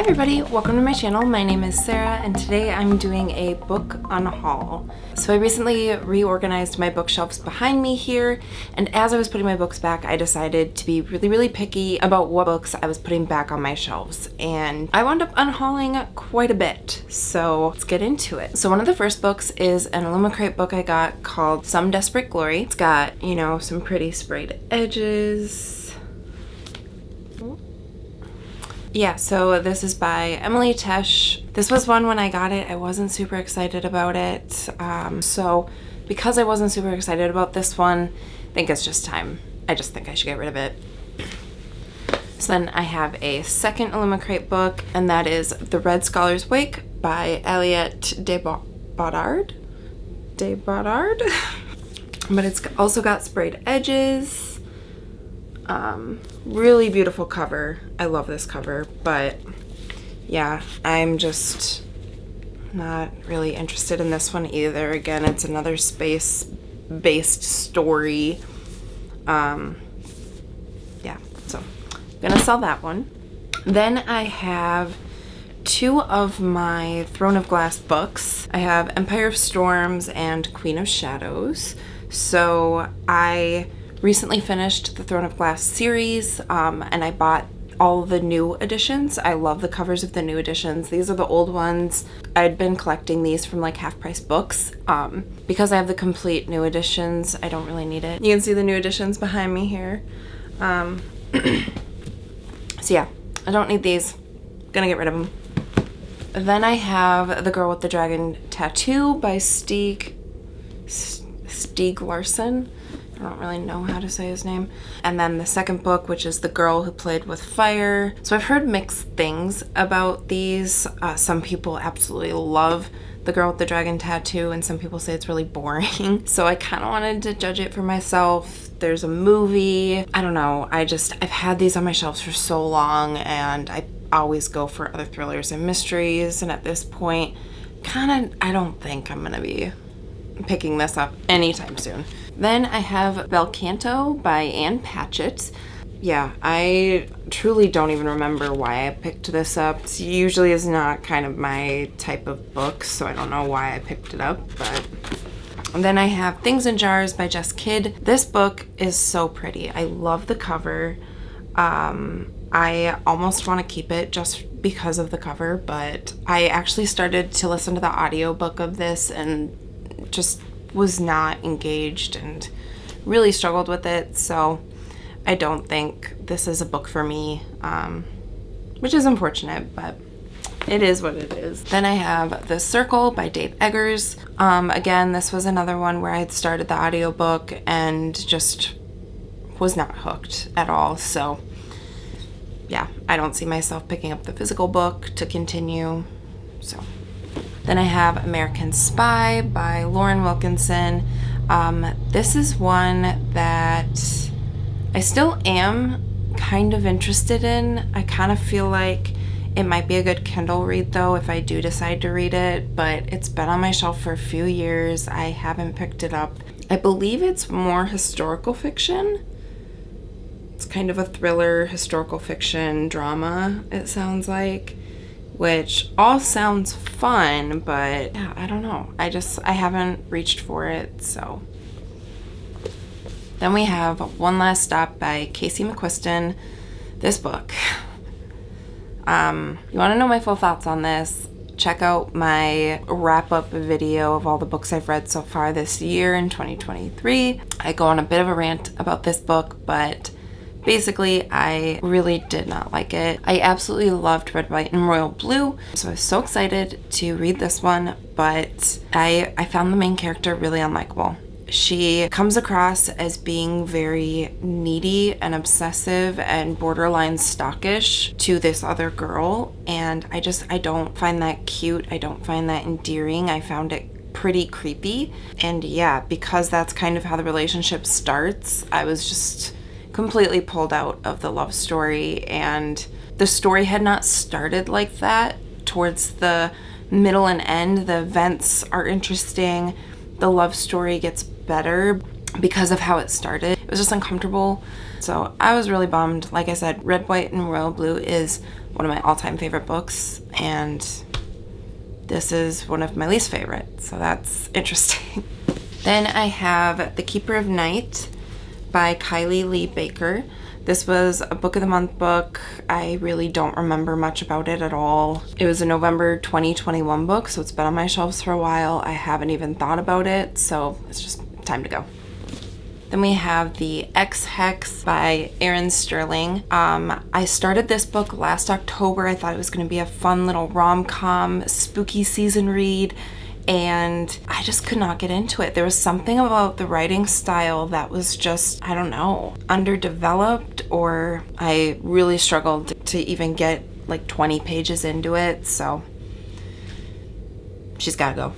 everybody, welcome to my channel. My name is Sarah and today I'm doing a book unhaul. So I recently reorganized my bookshelves behind me here, and as I was putting my books back I decided to be really picky about what books I was putting back on my shelves, and I wound up unhauling quite a bit, so let's get into it. So one of the first books is an Illumicrate book I got called Some Desperate Glory. It's got, you know, some pretty sprayed edges. Yeah, so this is by Emily Tesh. This was one when I got it, I wasn't super excited about it. So because I wasn't super excited about this one, I think it's just time. I just think I should get rid of it. So then I have a second Illumicrate book, and that is The Red Scholar's Wake by Aliette de Bodard. But it's also got sprayed edges. Really beautiful cover. I love this cover, but yeah, I'm just not really interested in this one either. Again, it's another space-based story. Yeah, so I'm gonna sell that one. Then I have two of my Throne of Glass books. I have Empire of Storms and Queen of Shadows. So I recently finished the Throne of Glass series, and I bought all the new editions. I love the covers of the new editions. These are the old ones. I'd been collecting these from like Half Price Books. Because I have the complete new editions, I don't really need it. You can see the new editions behind me here. So yeah, I don't need these. Gonna get rid of them. Then I have The Girl with the Dragon Tattoo by Stieg Larsson. I don't really know how to say his name. And then the second book, which is The Girl Who Played with Fire. So I've heard mixed things about these. Some people absolutely love The Girl with the Dragon Tattoo, and some people say it's really boring. So I kind of wanted to judge it for myself. There's a movie. I don't know. I've had these on my shelves for so long, and I always go for other thrillers and mysteries. And at this point, I don't think I'm gonna be picking this up anytime soon. Then I have Belcanto by Ann Patchett. Yeah, I truly don't even remember why I picked this up. It usually is not kind of my type of book, so I don't know why I picked it up, but... And then I have Things in Jars by Jess Kidd. This book is so pretty. I love the cover. I almost want to keep it just because of the cover, but I actually started to listen to the audiobook of this and just was not engaged and really struggled with it, so I don't think this is a book for me, which is unfortunate, but it is what it is. Then I have The Circle by Dave Eggers. Again, this was another one where I had started the audiobook and just was not hooked at all, so yeah, I don't see myself picking up the physical book to continue, so. Then I have American Spy by Lauren Wilkinson. This is one that I still am kind of interested in. I kind of feel like it might be a good Kindle read though if I do decide to read it, but it's been on my shelf for a few years. I haven't picked it up. I believe it's more historical fiction. It's kind of a thriller, historical fiction drama, it sounds like, which all sounds fun, but yeah, I don't know. I haven't reached for it, so. Then we have One Last Stop by Casey McQuiston. This book. You want to know my full thoughts on this? Check out my wrap-up video of all the books I've read so far this year in 2023. I go on a bit of a rant about this book, but basically, I really did not like it. I absolutely loved Red, White, and Royal Blue, so I was so excited to read this one, but I found the main character really unlikable. She comes across as being very needy and obsessive and borderline stalkish to this other girl, and I don't find that cute. I don't find that endearing. I found it pretty creepy, and yeah, because that's kind of how the relationship starts, I was just completely pulled out of the love story, and the story had not started like that. Towards the middle and end, the events are interesting, the love story gets better, because of how it started. It was just uncomfortable. So I was really bummed. Like I said, Red, White, and Royal Blue is one of my all-time favorite books, and this is one of my least favorite. So that's interesting. Then I have The Keeper of Night by Kylie Lee Baker. This was a book of the month book. I really don't remember much about it at all. It was a November 2021 book, so it's been on my shelves for a while. I haven't even thought about it, so it's just time to go. Then we have the X Hex by Erin Sterling. I started this book last October. I thought it was going to be a fun little rom-com, spooky season read, and I just could not get into it. There was something about the writing style that was just, I don't know, underdeveloped, or I really struggled to even get like 20 pages into it, so she's gotta go.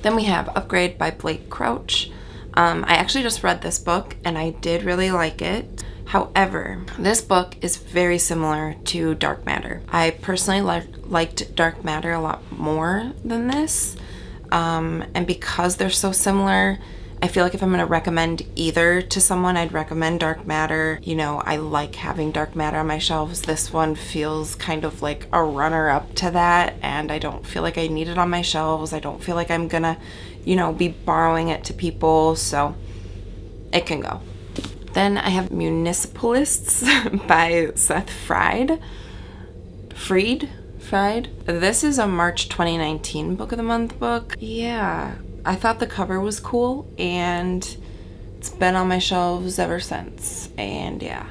Then we have Upgrade by Blake Crouch. I actually just read this book and I did really like it. However, this book is very similar to Dark Matter. I personally liked Dark Matter a lot more than this. And because they're so similar, I feel like if I'm going to recommend either to someone, I'd recommend Dark Matter. You know, I like having Dark Matter on my shelves. This one feels kind of like a runner-up to that, and I don't feel like I need it on my shelves. I don't feel like I'm going to, you know, be borrowing it to people, so it can go. Then I have Municipalists by Seth Fried. This is a March 2019 book of the month book. Yeah, I thought the cover was cool, and it's been on my shelves ever since. And yeah,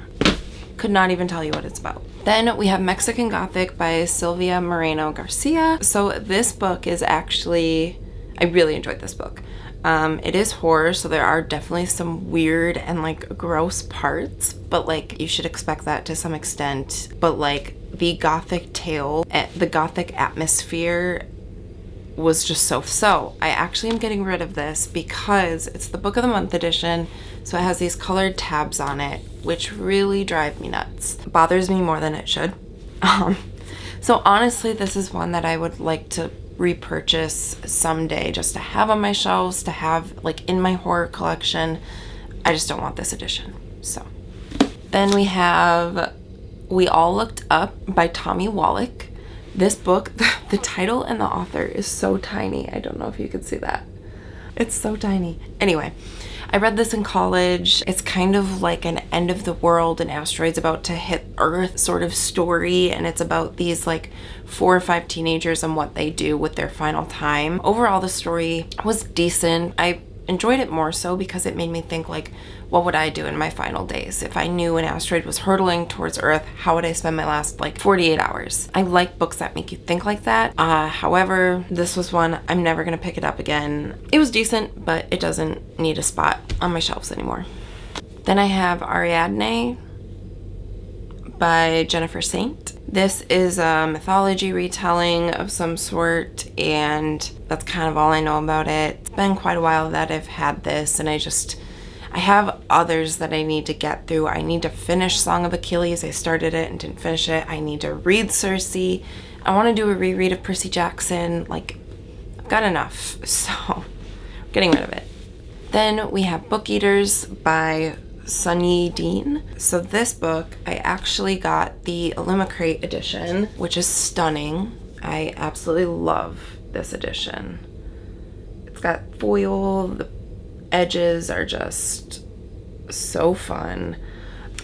could not even tell you what it's about. Then we have Mexican Gothic by Silvia Moreno Garcia. So this book is actually, I really enjoyed this book. It is horror, so there are definitely some weird and like gross parts, but like you should expect that to some extent. But like the Gothic tale, the Gothic atmosphere was just so. I actually am getting rid of this because it's the book of the month edition, so it has these colored tabs on it, which really drive me nuts. It bothers me more than it should. So honestly, this is one that I would like to repurchase someday, just to have on my shelves, to have like in my horror collection. I just don't want this edition. So then we have We All Looked Up by Tommy Wallach. This book, the title and the author is so tiny. I don't know if you could see that. It's so tiny. Anyway, I read this in college. It's kind of like an end of the world, an asteroid's about to hit Earth sort of story, and it's about these like 4 or 5 teenagers and what they do with their final time. Overall, the story was decent. I enjoyed it more so because it made me think like, what would I do in my final days? If I knew an asteroid was hurtling towards Earth, how would I spend my last like 48 hours? I like books that make you think like that. However, this was one I'm never gonna pick it up again. It was decent, but it doesn't need a spot on my shelves anymore. Then I have Ariadne by Jennifer Saint. This is a mythology retelling of some sort, and that's kind of all I know about it. It's been quite a while that I've had this, and I have others that I need to get through. I need to finish Song of Achilles. I started it and didn't finish it. I need to read Circe. I want to do a reread of Percy Jackson. Like, I've got enough, so I'm getting rid of it. Then we have Book Eaters by Sunyi Dean. So this book, I actually got the Illumicrate edition, which is stunning. I absolutely love this edition. It's got foil, the edges are just so fun.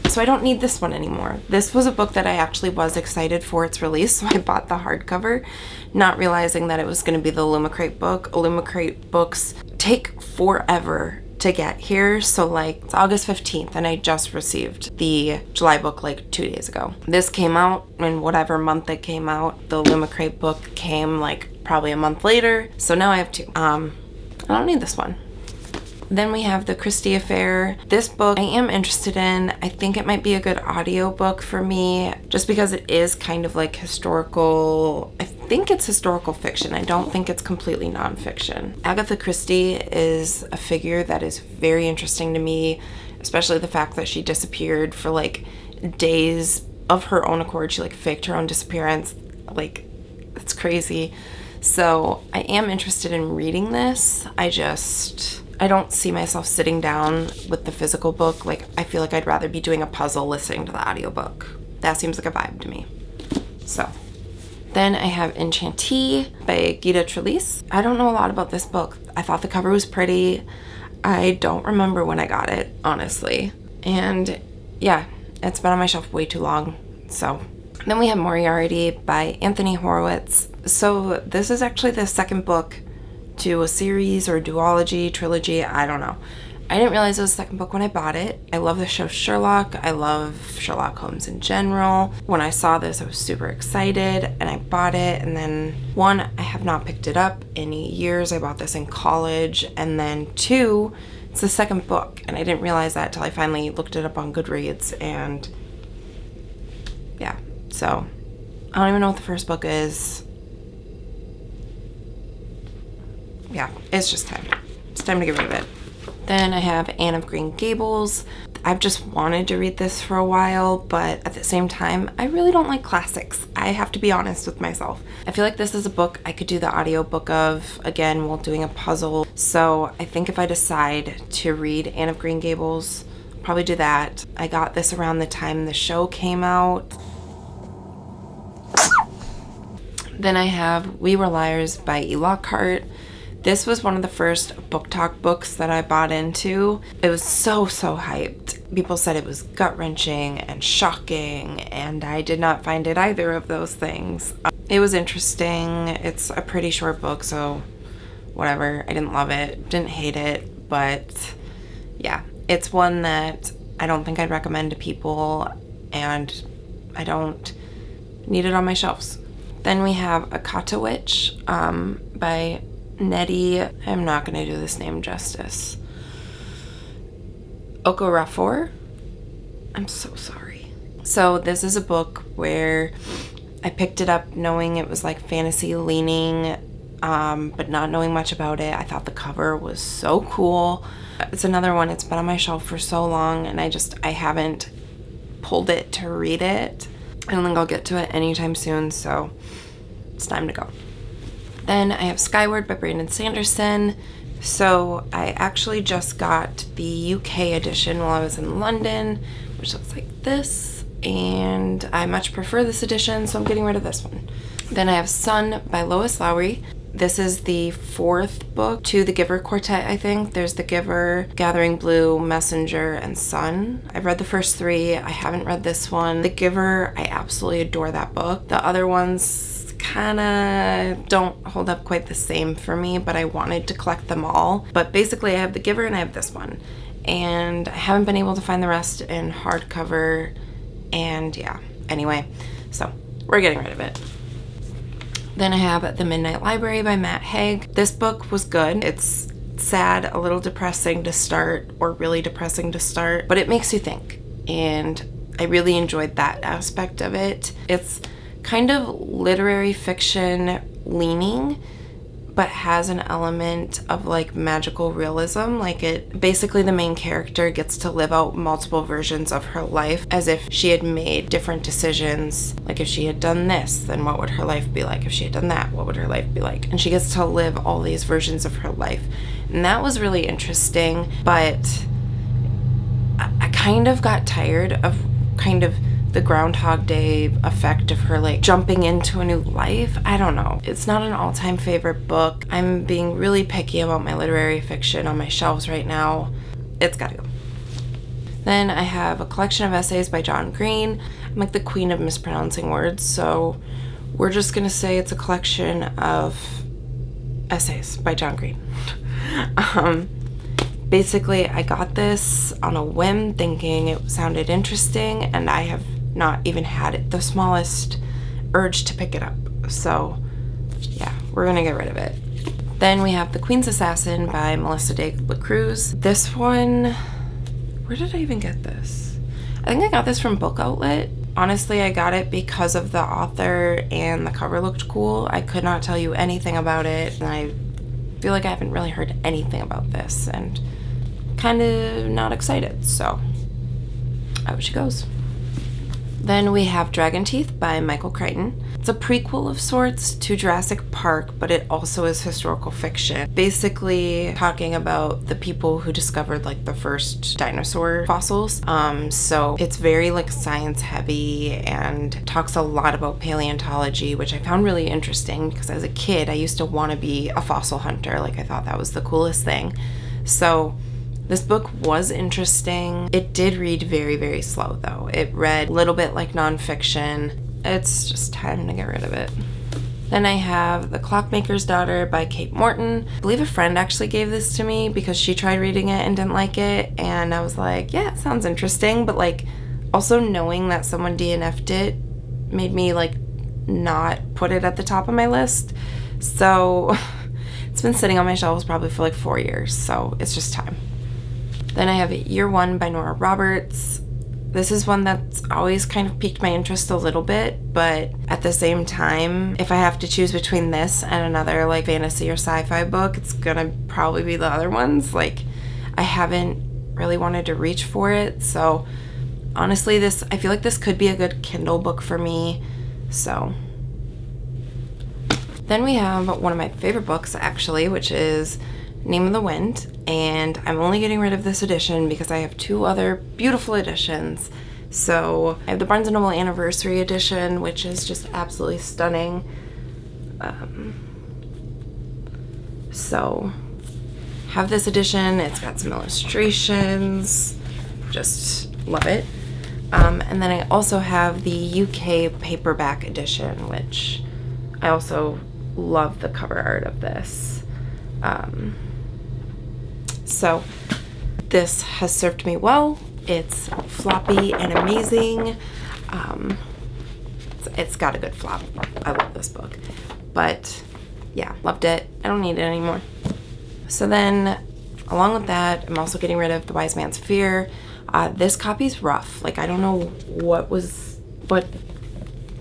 So I don't need this one anymore. This was a book that I actually was excited for its release, so I bought the hardcover, not realizing that it was going to be the Illumicrate book. Illumicrate books take forever to get here, so like it's August 15th and I just received the July book like 2 days ago. This came out in whatever month it came out. The Illumicrate book came like probably a month later, so now I have 2. I don't need this one. Then we have the Christie Affair. This book I am interested in. I think it might be a good audiobook for me, just because it is kind of like historical. I think it's historical fiction. I don't think it's completely nonfiction. Agatha Christie is a figure that is very interesting to me, especially the fact that she disappeared for like days of her own accord. She like faked her own disappearance. Like, it's crazy. So I am interested in reading this. I don't see myself sitting down with the physical book. Like, I feel like I'd rather be doing a puzzle listening to the audiobook. That seems like a vibe to me. So, then I have Enchantee by Gita Trelease. I don't know a lot about this book. I thought the cover was pretty. I don't remember when I got it, honestly. And yeah, it's been on my shelf way too long. So, then we have Moriarty by Anthony Horowitz. So this is actually the second book to a series or duology, trilogy, I don't know. I didn't realize it was the second book when I bought it. I love the show Sherlock. I love Sherlock Holmes in general. When I saw this, I was super excited and I bought it. And then one, I have not picked it up in years. I bought this in college. And then two, it's the second book. And I didn't realize that till I finally looked it up on Goodreads. And yeah, so I don't even know what the first book is. Yeah, it's just time. It's time to get rid of it. Then I have Anne of Green Gables. I've just wanted to read this for a while, but at the same time, I really don't like classics. I have to be honest with myself. I feel like this is a book I could do the audiobook of, again, while doing a puzzle. So I think if I decide to read Anne of Green Gables, I'll probably do that. I got this around the time the show came out. Then I have We Were Liars by E. Lockhart. This was one of the first book talk books that I bought into. It was so hyped. People said it was gut-wrenching and shocking, and I did not find it either of those things. It was interesting. It's a pretty short book, so whatever. I didn't love it, didn't hate it, but yeah, it's one that I don't think I'd recommend to people, and I don't need it on my shelves. Then we have A Kata Witch by Nettie, I'm not going to do this name justice. Okorafor? I'm so sorry. So this is a book where I picked it up knowing it was like fantasy leaning, but not knowing much about it. I thought the cover was so cool. It's another one, it's been on my shelf for so long and I haven't pulled it to read it. I don't think I'll get to it anytime soon, so it's time to go. Then I have Skyward by Brandon Sanderson. So I actually just got the UK edition while I was in London, which looks like this, and I much prefer this edition, so I'm getting rid of this one. Then I have Sun by Lois Lowry. This is the fourth book to the Giver Quartet, I think. There's The Giver, Gathering Blue, Messenger, and Sun. I've read the first three. I haven't read this one. The Giver, I absolutely adore that book. The other ones kind of don't hold up quite the same for me, but I wanted to collect them all. But basically I have The Giver and I have this one, and I haven't been able to find the rest in hardcover, and yeah, anyway, so we're getting rid of it. Then I have The Midnight Library by Matt Haig. This book was good. It's sad, a little depressing to start, or really depressing to start, but it makes you think, and I really enjoyed that aspect of it. It's kind of literary fiction leaning, but has an element of like magical realism. Like, it basically, the main character gets to live out multiple versions of her life as if she had made different decisions. Like, if she had done this, then what would her life be like? If she had done that, what would her life be like? And she gets to live all these versions of her life, and that was really interesting. But I kind of got tired of kind of the Groundhog Day effect of her like jumping into a new life. I don't know. It's not an all-time favorite book. I'm being really picky about my literary fiction on my shelves right now. It's gotta go. Then I have a collection of essays by John Green. I'm like the queen of mispronouncing words, so we're just gonna say it's a collection of essays by John Green. Basically, I got this on a whim thinking it sounded interesting, and I have not even had the smallest urge to pick it up. So yeah, we're gonna get rid of it. Then we have The Queen's Assassin by Melissa de la Cruz. This one, where did I even get this? I think I got this from Book Outlet. Honestly, I got it because of the author and the cover looked cool. I could not tell you anything about it, and I feel like I haven't really heard anything about this, and kind of not excited, so out she goes. Then we have Dragon Teeth by Michael Crichton. It's a prequel of sorts to Jurassic Park, but it also is historical fiction. Basically talking about the people who discovered like the first dinosaur fossils. So it's very like science heavy and talks a lot about paleontology, which I found really interesting because as a kid I used to want to be a fossil hunter. Like I thought that was the coolest thing. So this book was interesting. It did read very, very slow though. It read a little bit like nonfiction. It's just time to get rid of it. Then I have The Clockmakers Daughter by Kate Morton. I believe a friend actually gave this to me because she tried reading it and didn't like it. And I was like, yeah, it sounds interesting. But like also knowing that someone DNF'd it made me like not put it at the top of my list. So it's been sitting on my shelves probably for like 4 years. So it's just time. Then I have Year One by Nora Roberts. This is one that's always kind of piqued my interest a little bit, but at the same time, if I have to choose between this and another like fantasy or sci-fi book, it's gonna probably be the other ones. Like, I haven't really wanted to reach for it, so honestly, I feel like this could be a good Kindle book for me, so. Then we have one of my favorite books, actually, which is Name of the Wind, and I'm only getting rid of this edition because I have 2 other beautiful editions. So I have the Barnes & Noble Anniversary Edition, which is just absolutely stunning. So have this edition. It's got some illustrations. Just love it. And then I also have the UK Paperback Edition, which I also love the cover art of this. So this has served me well. It's floppy and amazing. It's got a good flop. I love this book. But yeah, loved it. I don't need it anymore. So then along with that, I'm also getting rid of The Wise Man's Fear. This copy's rough. Like I don't know what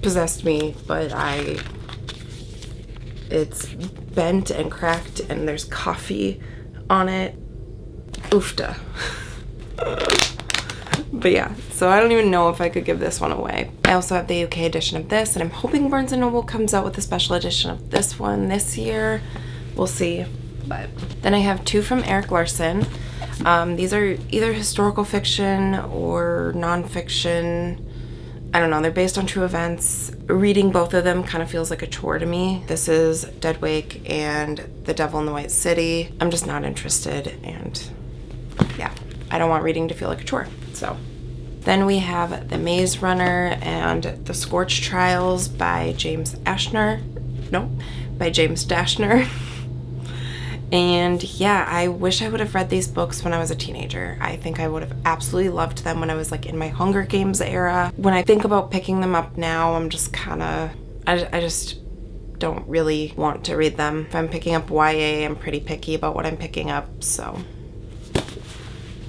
possessed me, but it's bent and cracked and there's coffee on it. Oofta. But yeah, so I don't even know if I could give this one away. I also have the UK edition of this, and I'm hoping Barnes & Noble comes out with a special edition of this one this year. We'll see. But then I have 2 from Eric Larson. These are either historical fiction or nonfiction. I don't know, they're based on true events. Reading both of them kind of feels like a chore to me. This is Deadwake and The Devil in the White City. I'm just not interested, and yeah, I don't want reading to feel like a chore. So then we have The Maze Runner and The Scorch Trials by James Dashner. And yeah, I wish I would have read these books when I was a teenager. I think I would have absolutely loved them when I was like in my Hunger Games era. When I think about picking them up now, I'm just kind of, I just don't really want to read them. If I'm picking up YA, I'm pretty picky about what I'm picking up, so.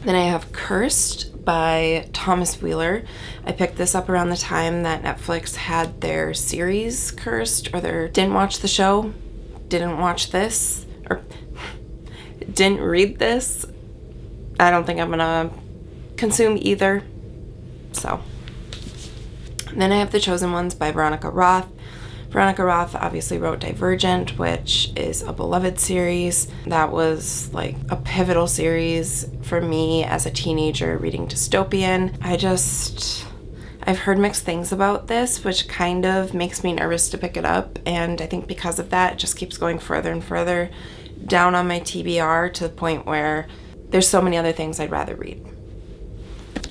Then I have Cursed by Thomas Wheeler. I picked this up around the time that Netflix had their series Cursed, or didn't watch the show, didn't watch this, or didn't read this. I don't think I'm gonna consume either. So then I have The Chosen Ones by Veronica Roth. Veronica Roth obviously wrote Divergent, which is a beloved series. That was like a pivotal series for me as a teenager reading dystopian. I've heard mixed things about this, which kind of makes me nervous to pick it up, and I think because of that, it just keeps going further and further down on my TBR to the point where there's so many other things I'd rather read.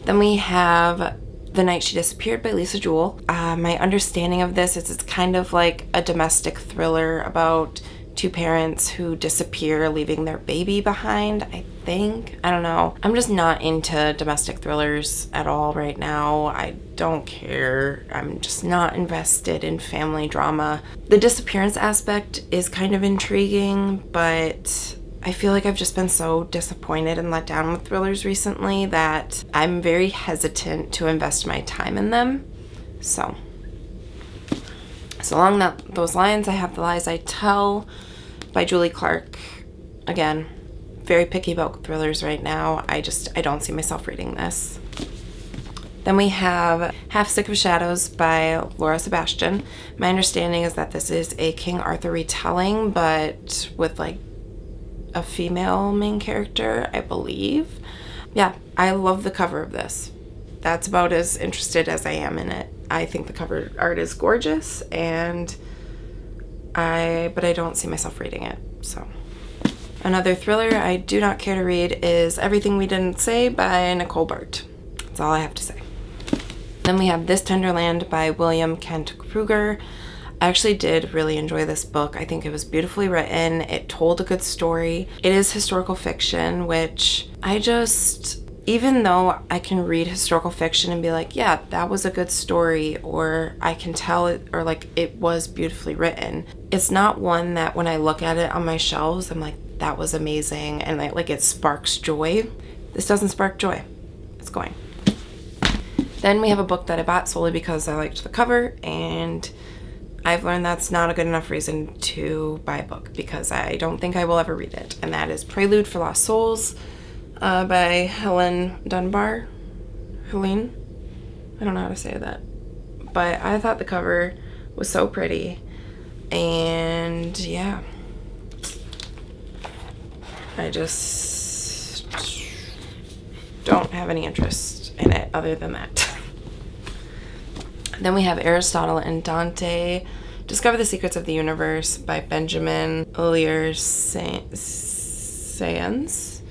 Then we have The Night She Disappeared by Lisa Jewell. My understanding of this is it's kind of like a domestic thriller about 2 parents who disappear, leaving their baby behind, I think. I don't know. I'm just not into domestic thrillers at all right now. I don't care. I'm just not invested in family drama. The disappearance aspect is kind of intriguing, but I feel like I've just been so disappointed and let down with thrillers recently that I'm very hesitant to invest my time in them. So along those lines, I have The Lies I Tell by Julie Clark. Again, very picky about thrillers right now. I don't see myself reading this. Then we have Half Sick of Shadows by Laura Sebastian. My understanding is that this is a King Arthur retelling, but with like a female main character, I believe. Yeah, I love the cover of this. That's about as interested as I am in it. I think the cover art is gorgeous, but I don't see myself reading it, so. Another thriller I do not care to read is Everything We Didn't Say by Nicole Bart. That's all I have to say. Then we have This Tender Land by William Kent Kruger. I actually did really enjoy this book. I think it was beautifully written. It told a good story. It is historical fiction, which even though I can read historical fiction and be like, yeah, that was a good story, or I can tell it, or like it was beautifully written, it's not one that when I look at it on my shelves, I'm like, that was amazing, and like it sparks joy. This doesn't spark joy. It's going. Then we have a book that I bought solely because I liked the cover, and I've learned that's not a good enough reason to buy a book because I don't think I will ever read it, and that is Prelude for Lost Souls by Helen Dunbar. Helene? I don't know how to say that. But I thought the cover was so pretty, and yeah. I just don't have any interest in it other than that. Then we have Aristotle and Dante, Discover the Secrets of the Universe by Benjamin Elier-Sayans.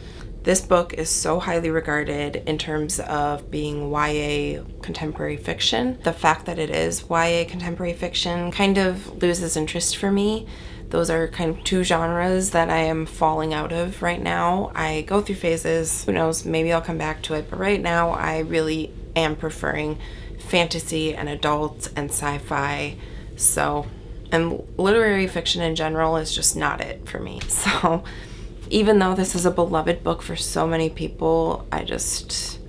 This book is so highly regarded in terms of being YA contemporary fiction. The fact that it is YA contemporary fiction kind of loses interest for me. Those are kind of two genres that I am falling out of right now. I go through phases. Who knows, maybe I'll come back to it. But right now, I really am preferring fantasy and adult and sci-fi. So, and literary fiction in general is just not it for me. So, even though this is a beloved book for so many people, I just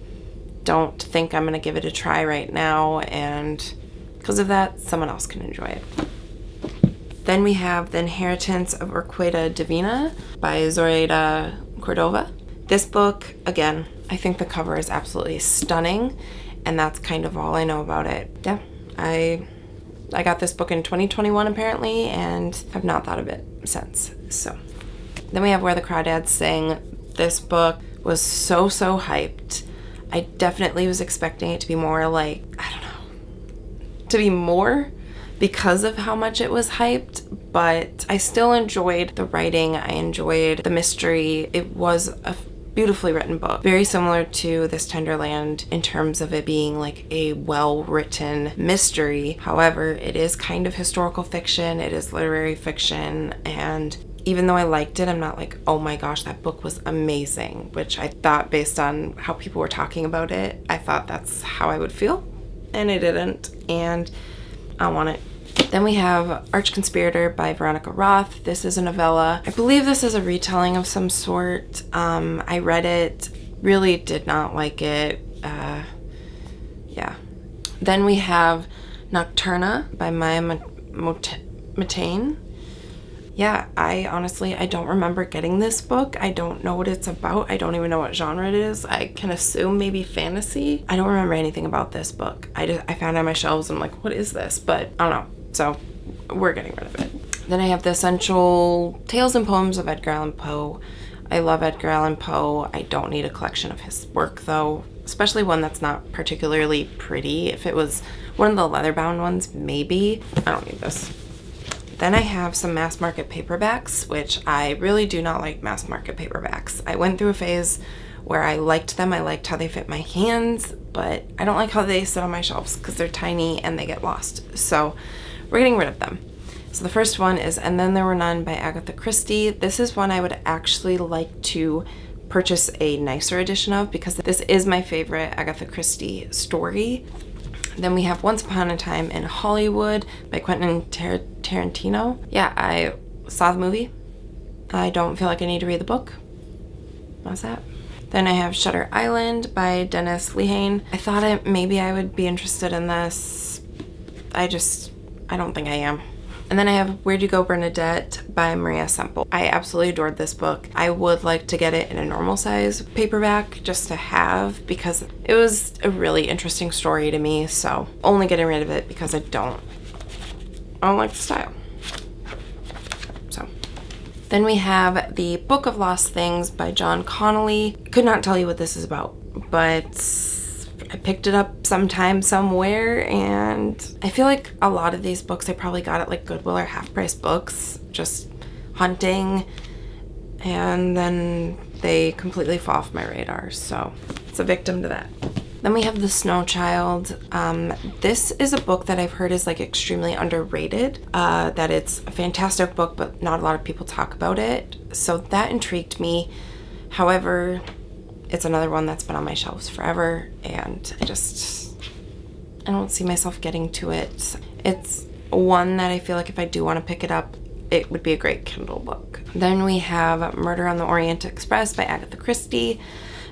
don't think I'm going to give it a try right now. And because of that, someone else can enjoy it. Then we have The Inheritance of Urqueta Divina by Zoraida Cordova. This book, again, I think the cover is absolutely stunning, and that's kind of all I know about it. Yeah, I got this book in 2021 apparently, and have not thought of it since. So, then we have Where the Crawdads Sing. This book was so hyped. I definitely was expecting it to be more like, I don't know, to be more because of how much it was hyped, but I still enjoyed the writing. I enjoyed the mystery. It was a beautifully written book, very similar to This Tender Land in terms of it being like a well-written mystery. However, it is kind of historical fiction, it is literary fiction, and even though I liked it, I'm not like, oh my gosh, that book was amazing, which I thought based on how people were talking about it, I thought that's how I would feel, and it didn't, and I want it. Then we have Arch Conspirator by Veronica Roth. This is a novella. I believe this is a retelling of some sort. I read it, really did not like it. Yeah. Then we have Nocturna by Maya Matane. Yeah, I don't remember getting this book. I don't know what it's about. I don't even know what genre it is. I can assume maybe fantasy. I don't remember anything about this book. I found it on my shelves and I'm like, what is this? But I don't know. So we're getting rid of it. Then I have The Essential Tales and Poems of Edgar Allan Poe. I love Edgar Allan Poe. I don't need a collection of his work though, especially one that's not particularly pretty. If it was one of the leather-bound ones, maybe. I don't need this. Then I have some mass market paperbacks, which I really do not like mass market paperbacks. I went through a phase where I liked them. I liked how they fit my hands, but I don't like how they sit on my shelves because they're tiny and they get lost. So we're getting rid of them. So the first one is And Then There Were None by Agatha Christie. This is one I would actually like to purchase a nicer edition of because this is my favorite Agatha Christie story. Then we have Once Upon a Time in Hollywood by Quentin Tarantino. Yeah, I saw the movie. I don't feel like I need to read the book. How's that? Then I have Shutter Island by Dennis Lehane. I thought maybe I would be interested in this. I don't think I am. And then I have Where'd You Go Bernadette by Maria Semple. I absolutely adored this book. I would like to get it in a normal size paperback just to have, because it was a really interesting story to me. So only getting rid of it because I don't like the style. So then we have The Book of Lost Things by John Connolly. Could not tell you what this is about, but I picked it up sometime somewhere, and I feel like a lot of these books I probably got at like Goodwill or Half Price Books, just hunting, and then they completely fall off my radar, so it's a victim to that. Then we have The Snow Child. This is a book that I've heard is like extremely underrated, that it's a fantastic book, but not a lot of people talk about it, so that intrigued me. However, it's another one that's been on my shelves forever, and I don't see myself getting to it. It's one that I feel like if I do want to pick it up, it would be a great Kindle book. Then we have Murder on the Orient Express by Agatha Christie.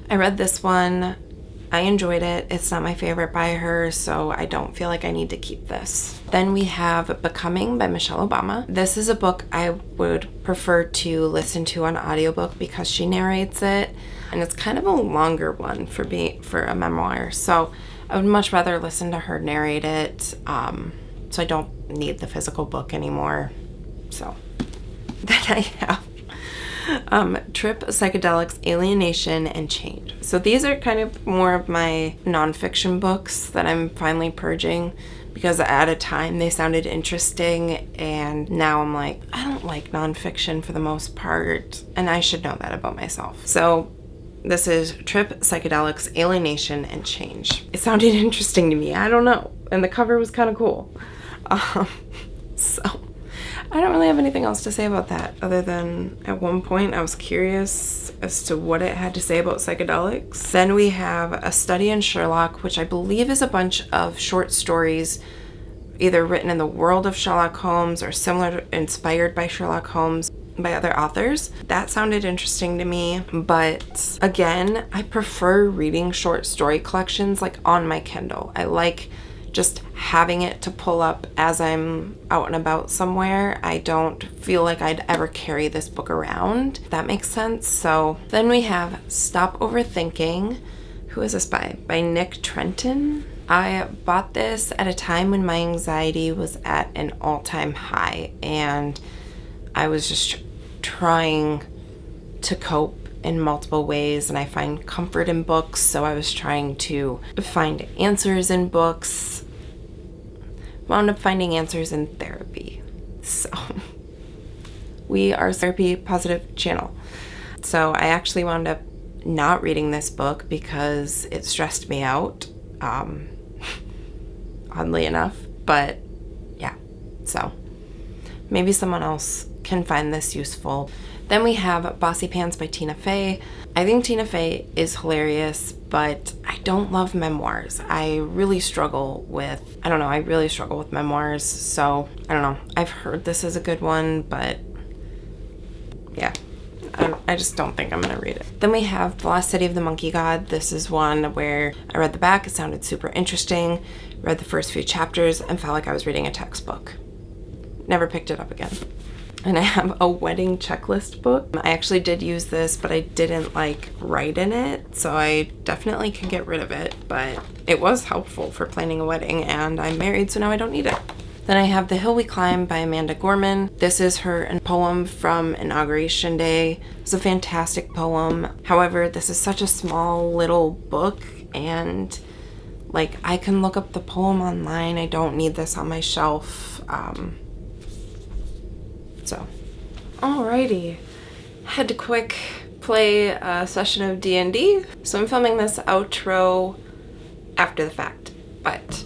I read this one. I enjoyed it. It's not my favorite by her, so I don't feel like I need to keep this. Then we have Becoming by Michelle Obama. This is a book I would prefer to listen to on audiobook because she narrates it, and it's kind of a longer one for a memoir, so I would much rather listen to her narrate it, so I don't need the physical book anymore. So then I have Trip, Psychedelics, Alienation, and Change. So these are kind of more of my nonfiction books that I'm finally purging, because at a time they sounded interesting, and now I'm like, I don't like nonfiction for the most part, and I should know that about myself. So this is Trip, Psychedelics, Alienation, and Change. It sounded interesting to me, I don't know, and the cover was kind of cool. So I don't really have anything else to say about that, other than at one point I was curious as to what it had to say about psychedelics. Then we have A Study in Sherlock, which I believe is a bunch of short stories either written in the world of Sherlock Holmes or similar to, inspired by Sherlock Holmes by other authors. That sounded interesting to me, but again, I prefer reading short story collections like on my Kindle. I like just having it to pull up as I'm out and about somewhere. I don't feel like I'd ever carry this book around, if that makes sense. So then we have Stop Overthinking. Who is this by? By Nick Trenton. I bought this at a time when my anxiety was at an all-time high, and I was just trying to cope in multiple ways, and I find comfort in books, so I was trying to find answers in books. Wound up finding answers in therapy. So we are a therapy positive channel. So I actually wound up not reading this book because it stressed me out, oddly enough, but yeah, so maybe someone else can find this useful. Then we have Bossy Pants by Tina Fey. I think Tina Fey is hilarious, but I don't love memoirs. I really struggle with memoirs, so I don't know. I've heard this is a good one, but yeah, I just don't think I'm gonna read it. Then we have The Lost City of the Monkey God. This is one where I read the back, it sounded super interesting, read the first few chapters, and felt like I was reading a textbook. Never picked it up again. And I have a wedding checklist book. I actually did use this, but I didn't write in it, so I definitely can get rid of it, but it was helpful for planning a wedding, and I'm married, so now I don't need it. Then I have The Hill We Climb by Amanda Gorman. This is her poem from Inauguration Day. It's a fantastic poem. However, this is such a small little book, and I can look up the poem online. I don't need this on my shelf. So, alrighty. Had to quick play a session of D&D. So I'm filming this outro after the fact, but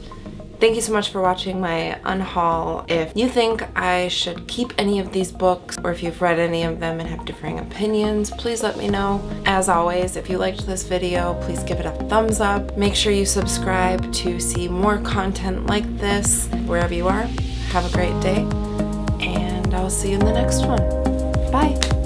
thank you so much for watching my unhaul. If you think I should keep any of these books, or if you've read any of them and have differing opinions, please let me know. As always, if you liked this video, please give it a thumbs up. Make sure you subscribe to see more content like this wherever you are. Have a great day, and I'll see you in the next one. Bye.